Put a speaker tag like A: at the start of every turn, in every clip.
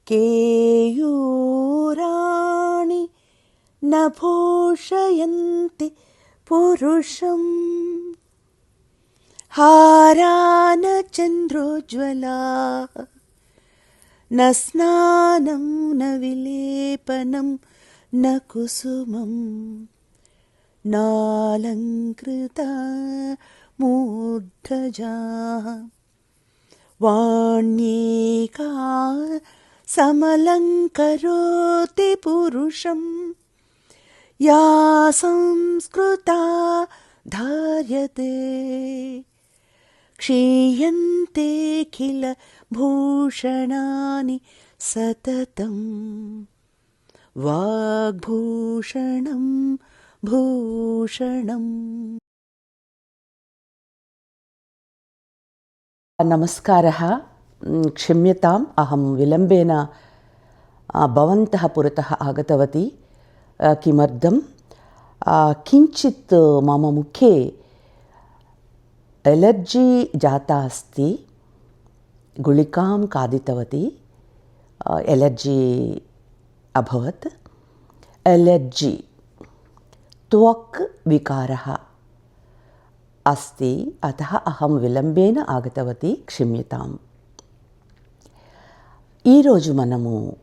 A: కేయూరాణి నభూషయంతి పురుషం హారాన చంద్రోజ్వలా న స్నానం న విలేపనం న కుసుమం నాలంకృత మూర్ధజా వాణ్యేకా సమలంకరోతి పురుషం యా సంస్కృతా ధార్యతే క్షీయంతే కిల భూషణాని సతతం వాగ్భూషణం భూషణం.
B: నమస్కారः. క్షమ్యతాम्, అహం విలంబేన భవంతः పురतः आगतवती. किमर्थं किञ्चित् मम मुखे एलर्जी जाता अस्ति. गुलिकां खादितवती, एलर्जी अभवत्. एलर्जी त्वक् विकारः अस्ति, अतः अहं विलम्बेन आगतवती. क्षम्यताम्. ఈరోజు మనము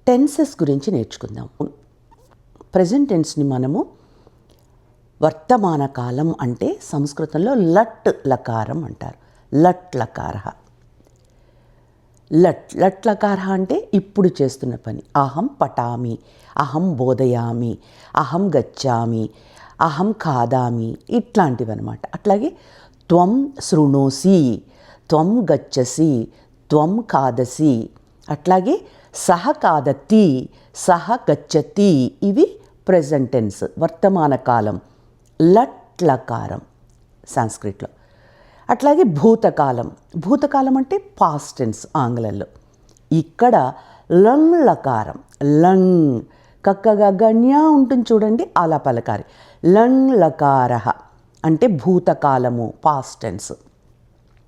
B: టెన్సెస్ గురించి నేర్చుకుందాం. ప్రెజెంట్ టెన్స్ని మనము వర్తమాన కాలం అంటే సంస్కృతంలో లట్ లకారం అంటారు. లట్ లకార. లట్ లకార అంటే ఇప్పుడు చేస్తున్న పని. అహం పఠామి, అహం బోధయామి, అహం గచ్చామి, అహం ఖాదామి, ఇట్లాంటివి అనమాట. అట్లాగే త్వం శృణోసి, త్వం గచ్చసి, త్వం ఖాదసి. అట్లాగే సహ ఖాదతి, సహ గచ్చతి. ఇవి ప్రెజెంట్ టెన్స్, వర్తమాన కాలం, లట్ లకారం సంస్కృతిలో. అట్లాగే భూతకాలం. భూతకాలం అంటే పాస్ట్ టెన్స్ ఆంగ్లంలో. ఇక్కడ లంగ్ లకారం. లంగ్ కక్కగా గణ్యా ఉంటుంది చూడండి, అలా పలకారి. లంగ్ లకార అంటే భూతకాలము, పాస్ట్ టెన్స్.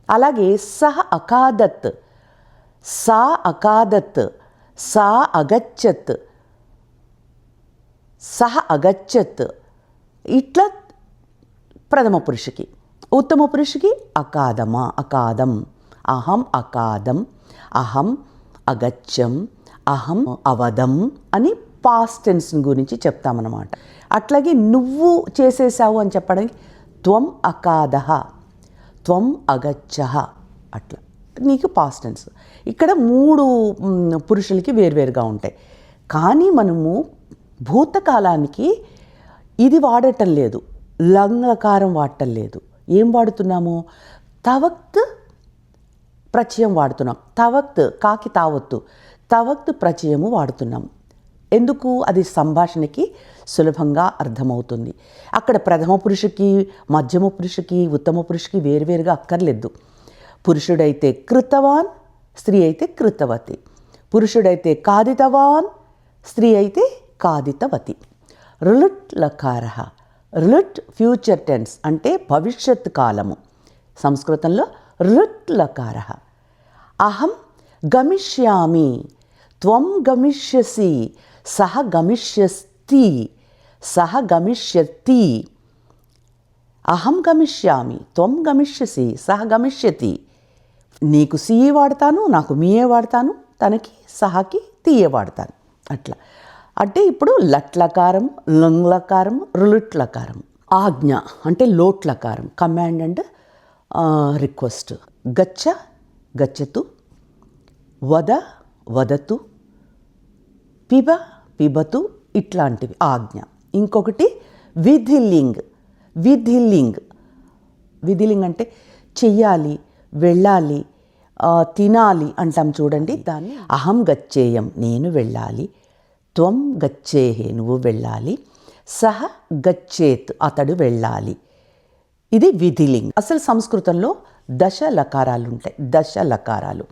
B: అలాగే సహ అకాదత్, సా అకాదత్, సా అగచ్చత్, సహ అగచ్చత్. ఇట్లా ప్రథమ పురుషుకి. ఉత్తమ పురుషుకి అకాదమా, అకాదం. అహం అకాదం, అహం అగచ్చం, అహం అవదం అని పాస్ట్ టెన్స్ గురించి చెప్తామన్నమాట. అట్లాగే నువ్వు చేసేసావు అని చెప్పడానికి త్వం అకాదః, త్వం అగచ్చః. అట్లా నీకు పాస్ట్ టెన్స్. ఇక్కడ మూడు పురుషులకి వేరువేరుగా ఉంటాయి. కానీ మనము భూతకాలానికి ఇది వాడటం లేదు, లంగకారం వాడటం లేదు. ఏం వాడుతున్నాము? తవక్త్ ప్రత్యయం వాడుతున్నాం. తవక్త్ కాకి తావత్తు, తవక్త్ ప్రత్యయము వాడుతున్నాం. ఎందుకు? అది సంభాషణకి సులభంగా అర్థమవుతుంది. అక్కడ ప్రథమ పురుషుకి, మధ్యమ పురుషుకి, ఉత్తమ పురుషుకి వేరువేరుగా అక్కర్లేదు. పురుషుడైతే కృతవాన్, స్త్రీ అయితే కృతవతి. పురుషుడైతే కాదితవాన్, స్త్రీ అయితే కాదితవతి. రులుట్ లకార. రులుట్ ఫ్యూచర్ టెన్స్ అంటే భవిష్యత్ కాలము. సంస్కృతంలో రులుట్ లకార. అహం గమిష్యామి, త్వం గమిష్యసి, సహ గమిష్యస్తి, సహ గమిష్యతి. అహం గమిష్యామి, త్వం గమిష్యసి, సహ గమిష్యతి. నీకు సిఏ వాడతాను, నాకు మీయే వాడతాను, తనకి సహకి తీయే వాడతాను. అట్లా అంటే ఇప్పుడు లట్లకారం, లంగ్లకారం, రులుట్లకారం. ఆజ్ఞ అంటే లోట్లకారం, కమాండ్ అండ్ రిక్వెస్ట్. గచ్చ గచ్చతు, వద వదతు, పిబ పిబతు, ఇట్లాంటివి ఆజ్ఞ. ఇంకొకటి విధిలింగ్. విధిలింగ్. విధిలింగ్ అంటే చెయ్యాలి, వెళ్ళాలి, తినాలి అంటాం చూడండి. దాన్ని అహం గచ్చేయం, నేను వెళ్ళాలి. త్వం గచ్చేహే, నువ్వు వెళ్ళాలి. సహ గచ్చేత్, అతడు వెళ్ళాలి. ఇది విధిలింగ్. అసలు సంస్కృతంలో దశ లకారాలు ఉంటాయి, దశ లకారాలు.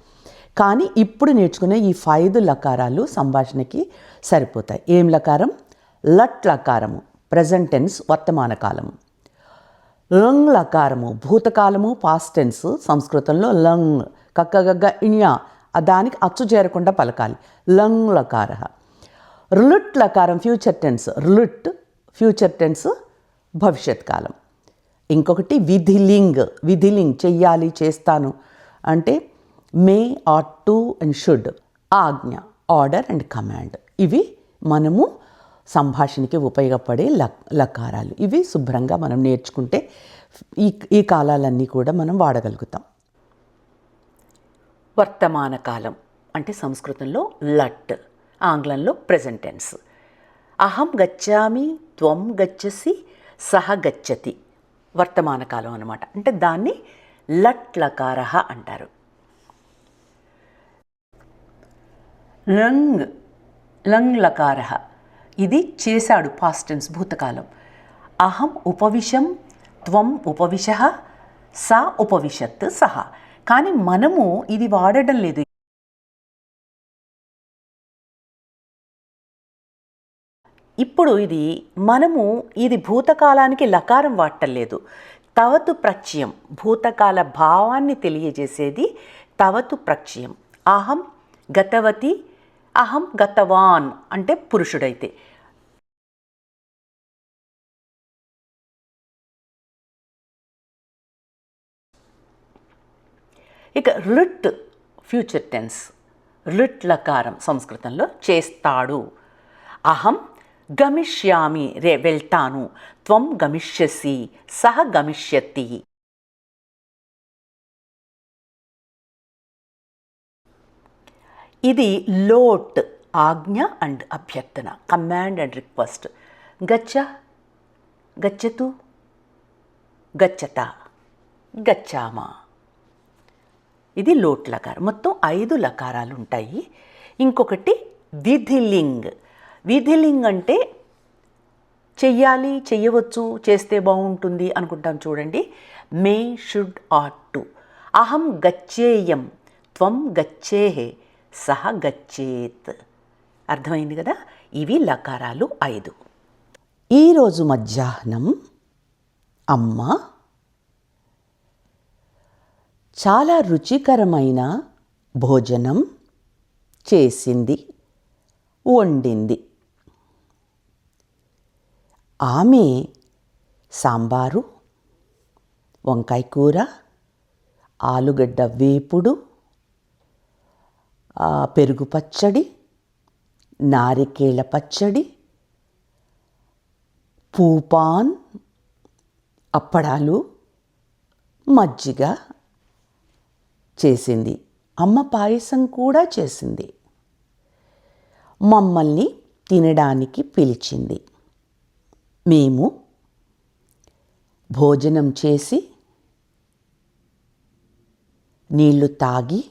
B: కానీ ఇప్పుడు నేర్చుకునే ఈ 5 లకారాలు సంభాషణకి సరిపోతాయి. ఏం లకారం? లట్ లకారము, ప్రజెంట్ టెన్స్, వర్తమాన కాలము. లంగ్ లకారము, భూతకాలము, పాస్ట్ టెన్స్. సంస్కృతంలో లంగ్, కక్కగగ్గ ఇణ్య దానికి అచ్చు చేరకుండా పలకాలి. లంగ్ లకార. రులుట్ లకారం ఫ్యూచర్ టెన్స్. రులుట్ ఫ్యూచర్ టెన్స్ భవిష్యత్ కాలం. ఇంకొకటి విధిలింగ్. విధిలింగ్ చెయ్యాలి, చేస్తాను అంటే may, ought to and should. ఆజ్ఞ ఆర్డర్ అండ్ కమాండ్. ఇవి మనము సంభాషణకి ఉపయోగపడే లకారాలు. ఇవి శుభ్రంగా మనం నేర్చుకుంటే ఈ కాలాలన్నీ కూడా మనం వాడగలుగుతాం. వర్తమాన కాలం అంటే సంస్కృతంలో లట్, ఆంగ్లంలో ప్రెజెంట్ టెన్స్. అహం గచ్చామి, త్వం గచ్చసి, సహ గచ్చతి వర్తమాన కాలం అన్నమాట. అంటే దాన్ని లట్ లకార అంటారు. లంగ్ లంగ్ లకార ఇది చేశాడు, పాస్ట్ టెన్స్ భూతకాలం. అహం ఉపవిశం, త్వం ఉపవిశః, సా ఉపవిశత్ సహ. కానీ మనము ఇది వాడడం లేదు. ఇప్పుడు మనము ఇది భూతకాలానికి లకారం వాడటం లేదు. తవతు ప్రత్యయం, భూతకాల భావాన్ని తెలియజేసేది తవతు ప్రత్యయం. అహం గతవతి, అహం గతవాన్ అంటే పురుషుడైతే. ఇక రుట్ ఫ్యూచర్ టెన్స్. రుట్ లకారం సంస్కృతంలో చేస్తాడు. అహం గమిష్యామి, వెళ్తాను. త్వం గమిష్యసి, సహ గమిష్యతి. ఇది లోట్ ఆజ్ఞ అండ్ అభ్యర్థన, కమాండ్ అండ్ రిక్వెస్ట్. గచ్చ, గచ్చతు, గచ్చత, గచ్చామా. ఇది లోట్ లకారం. మొత్తం 5 లకారాలు ఉంటాయి. ఇంకొకటి విధిలింగ్. విధిలింగ్ అంటే చెయ్యాలి, చెయ్యవచ్చు, చేస్తే బాగుంటుంది అనుకుంటాం చూడండి. మే, షుడ్, ఆట్ టు. అహం గచ్చేయం, త్వం గచ్చేహే, సహ గచ్చేత్. అర్థమైంది కదా. ఇవి లకారాలు 5. ఈరోజు మధ్యాహ్నం అమ్మ చాలా రుచికరమైన భోజనం చేసింది, వండింది. ఆమె సాంబారు, వంకాయ కూర, ఆలుగడ్డ వేపుడు, పెరుగు పచ్చడి, నారికేళ పచ్చడి, పూపాన్, అప్పడాలు, మజ్జిగ చేసింది. అమ్మ పాయసం కూడా చేసింది. మమ్మల్ని తినడానికి పిలిచింది. మేము భోజనం చేసి నీళ్లు తాగి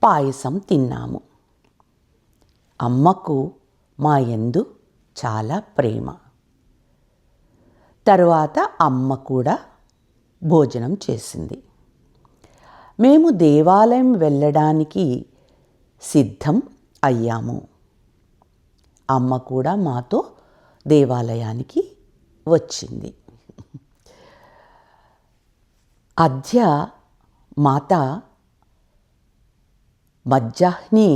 B: పాయసం తిన్నాము. అమ్మకు మా యందు చాలా ప్రేమ. తరువాత అమ్మ కూడా భోజనం చేసింది. మేము దేవాలయం వెళ్ళడానికి సిద్ధం అయ్యాము. అమ్మ కూడా మాతో దేవాలయానికి వచ్చింది. అద్య మాత మధ్యాహ్నే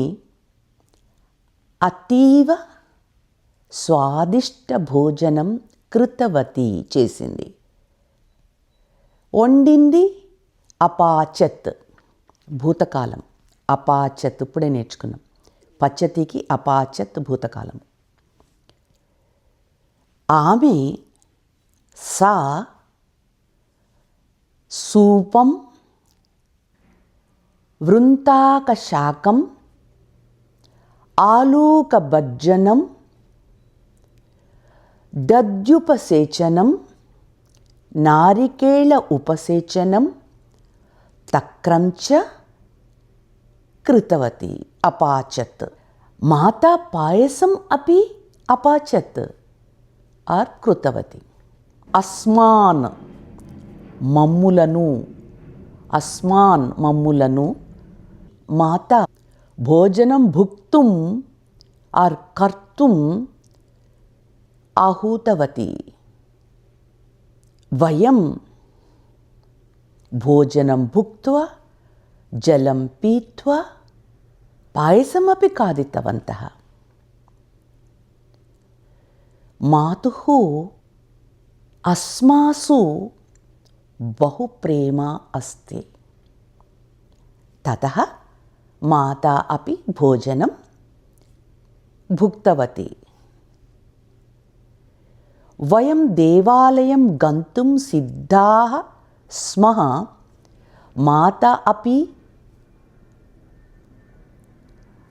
B: అతీవ స్వాదిష్ట భోజనం కృతవతి చేసింది, వండింది. అపాచత్ భూతకాలం. అపాచత్ ఇప్పుడే నేర్చుకున్నాం. పచ్చతికి అపాచత్ భూతకాలం. ఆమె సా సూపం వృంతాకశాకం ఆలూకభజ్జనం దద్యుపసేచనం నారికేళ ఉపసేచనం తక్రంచ కృతవతి అపాచత్. మాతా పాయసం అపి అపాచత్ ఆర్ కృతవతి. అస్మాన్ మమ్ములను, అస్మాన్ మమ్ములను మాత భోజనం భుక్తుం ఆర్ కర్తుం ఆహూతవతి. వయం భోజనం భుక్త్వా జలం పీత్వా పాయసమపి खादितवन्तः मातुः अस्मासु बहु प्रेम अस्ति ततः माता अपि भोजनं भुक्तवती वयं देवालयं गन्तुं सिद्धाः स्मः माता अपि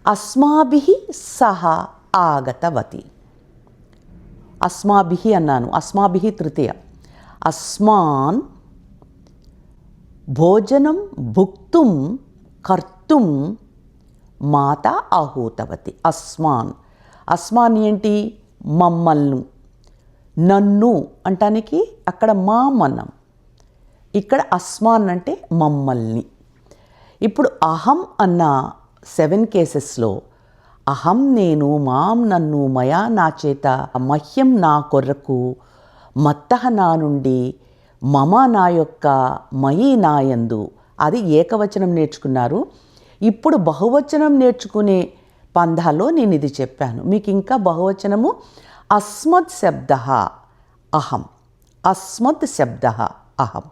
B: अस्माभिः सह आगतवती अस्माभिः अन्नानु अस्माभिः तृतीय अस्मान् भोजनं भुक्तुं कर्तुं माता आहूतवती अस्मान् अस्मान् ఏంటి మమ్మల్ని నన్ను అంటానికి అక్కడ మామన్నం ఇక్కడ అస్మాన్ అంటే మమ్మల్ని ఇప్పుడు అహం అన్న 7 కేసెస్లో అహం నేను మాం నన్ను మయా నా చేత మహ్యం నా కొరకు మత్తః నా నుండి మమ నా యొక్క మయి నాయందు అది ఏకవచనం నేర్చుకున్నారు. ఇప్పుడు బహువచనం నేర్చుకునే పంధాలో నేను ఇది చెప్పాను. మీకు ఇంకా బహువచనము అస్మద్ శబ్ద అహం అస్మద్ శబ్ద అహం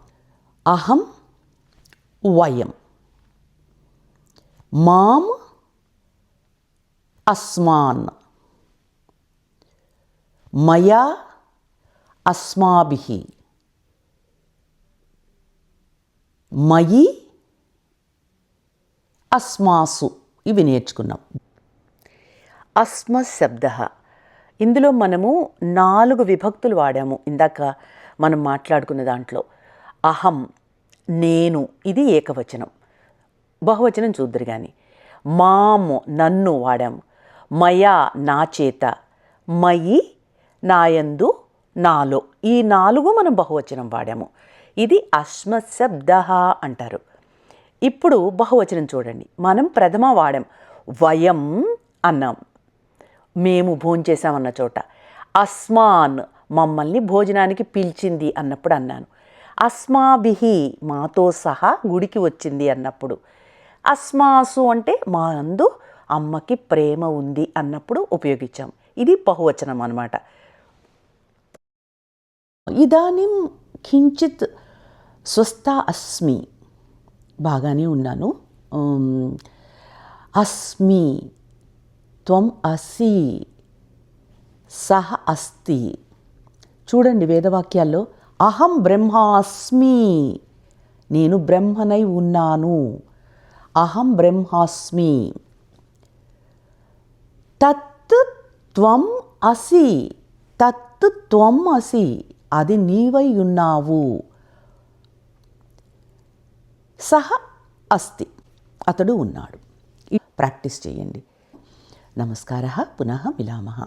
B: అహం వయం మాం అస్మాన్ మయా అస్మాభిః మయి అస్మాసు ఇవి నేర్చుకున్నాం. అస్మ శబ్ద ఇందులో మనము 4 విభక్తులు వాడాము. ఇందాక మనం మాట్లాడుకున్న దాంట్లో అహం నేను ఇది ఏకవచనం, బహువచనం చూద్దరు కానీ. మాము నన్ను వాడాము, మయా నా చేత, మయి నాయందు నాలో, ఈ 4 మనం బహువచనం వాడాము. ఇది అస్మశబ్ద అంటారు. ఇప్పుడు బహువచనం చూడండి. మనం ప్రథమ వాడాం, వయం అన్నాం, మేము భోంచేసామన్న చోట. అస్మాన్ మమ్మల్ని భోజనానికి పిలిచింది అన్నప్పుడు అన్నాను. అస్మాభిహి మాతో సహా గుడికి వచ్చింది అన్నప్పుడు. అస్మాసు అంటే మా అందు అమ్మకి ప్రేమ ఉంది అన్నప్పుడు ఉపయోగించాం. ఇది బహువచనం అన్నమాట. ఇదానిం కించిత్ స్వస్థ అస్మి, బాగానే ఉన్నాను. అస్మి, త్వం అసి, సహ అస్తి. చూడండి వేదవాక్యాల్లో అహం బ్రహ్మాస్మి, నేను బ్రహ్మనై ఉన్నాను. అహం బ్రహ్మాస్మి. తత్ త్వం అసి, తత్ త్వం అసి, అది నీవై ఉన్నావు. సహ అస్తి, అతడు ఉన్నాడు. ప్రాక్టీస్ చేయండి. నమస్కారః, పునః మిలామः.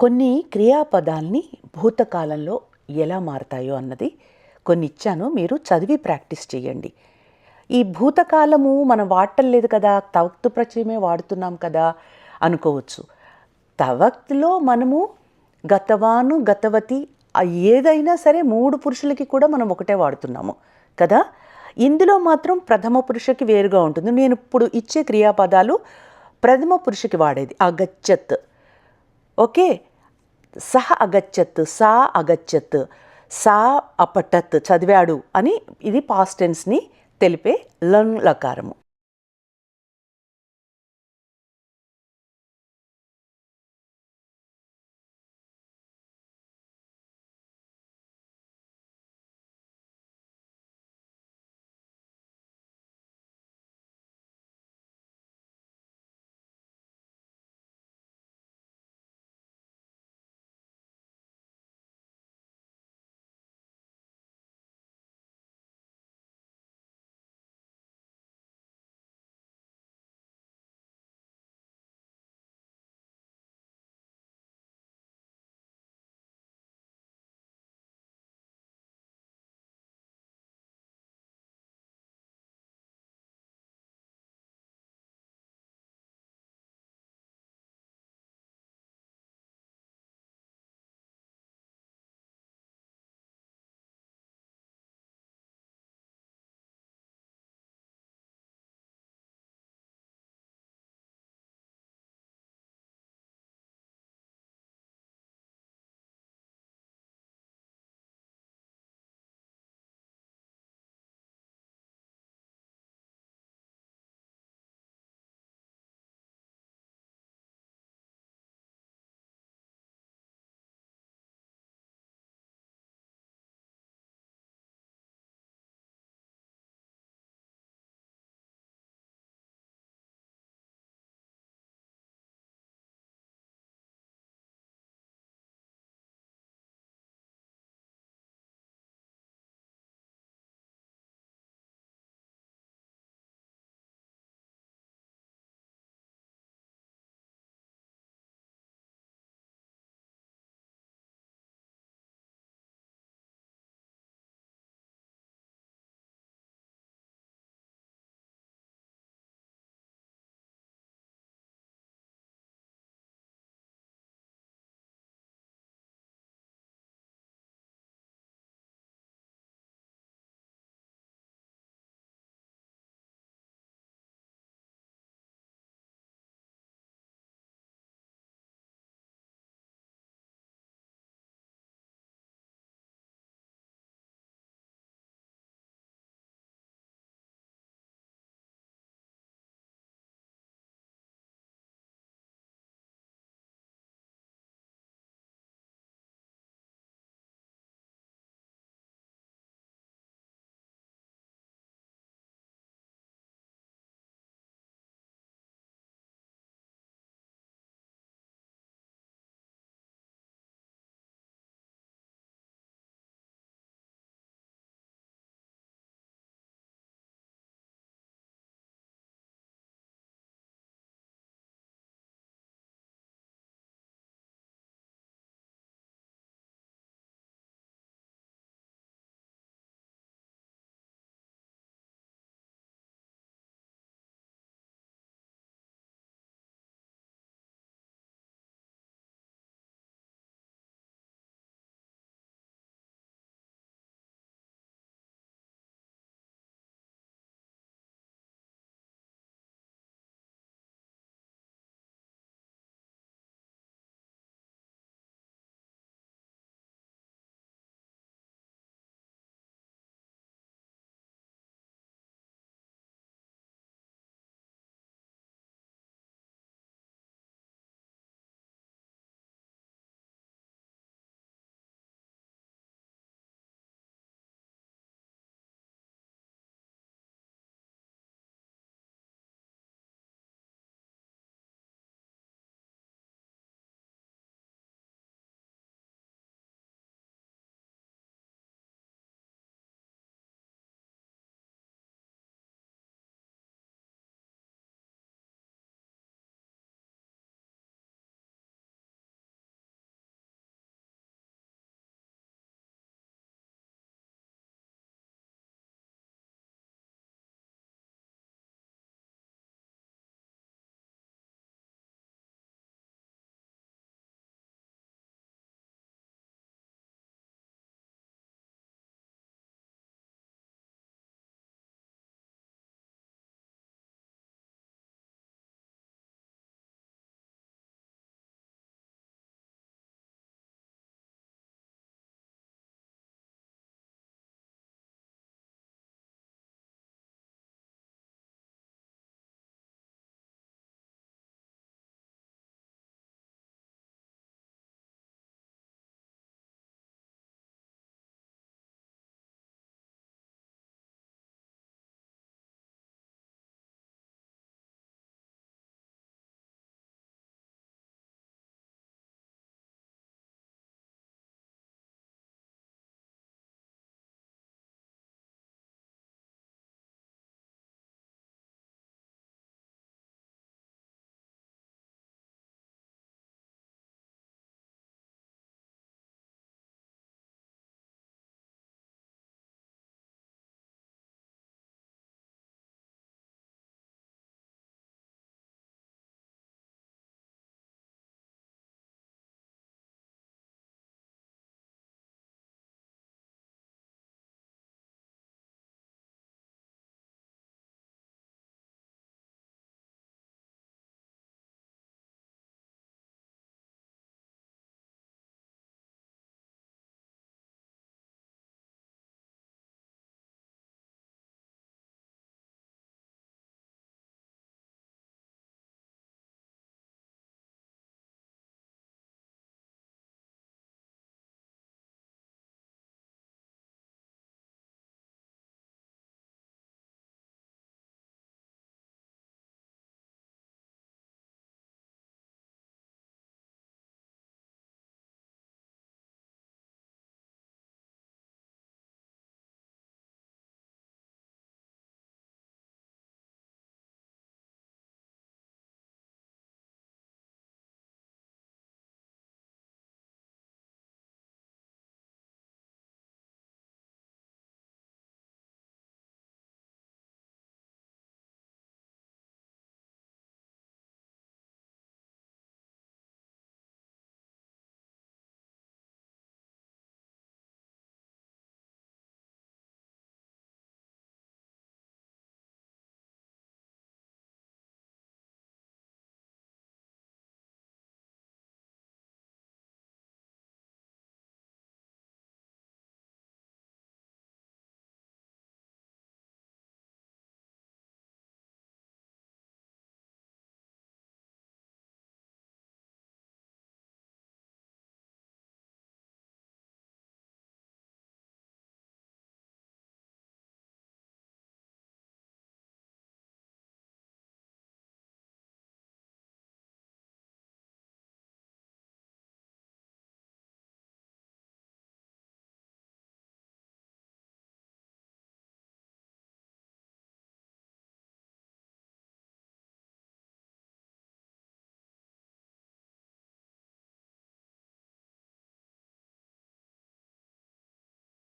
B: కొన్ని క్రియాపదాల్ని భూతకాలంలో ఎలా మారతాయో అన్నది కొన్ని ఇచ్చాను, మీరు చదివి ప్రాక్టీస్ చేయండి. ఈ భూతకాలము మనం వాడటం లేదు కదా, తవక్తు ప్రత్యయమే వాడుతున్నాం కదా అనుకోవచ్చు. తవక్తులో మనము గతవాను గతవతి ఏదైనా సరే 3 పురుషులకి కూడా మనం ఒకటే వాడుతున్నాము కదా. ఇందులో మాత్రం ప్రథమ పురుషకి వేరుగా ఉంటుంది. నేను ఇప్పుడు ఇచ్చే క్రియాపదాలు ప్రథమ పురుషకి వాడేది. అగచ్చత్, ఓకే, సహ అగచ్చత్, సా అగచ్చత్, సా అపఠత్ చదివాడు అని, ఇది పాస్ట్ టెన్స్ని తెలిపే లంగ్ లకారము.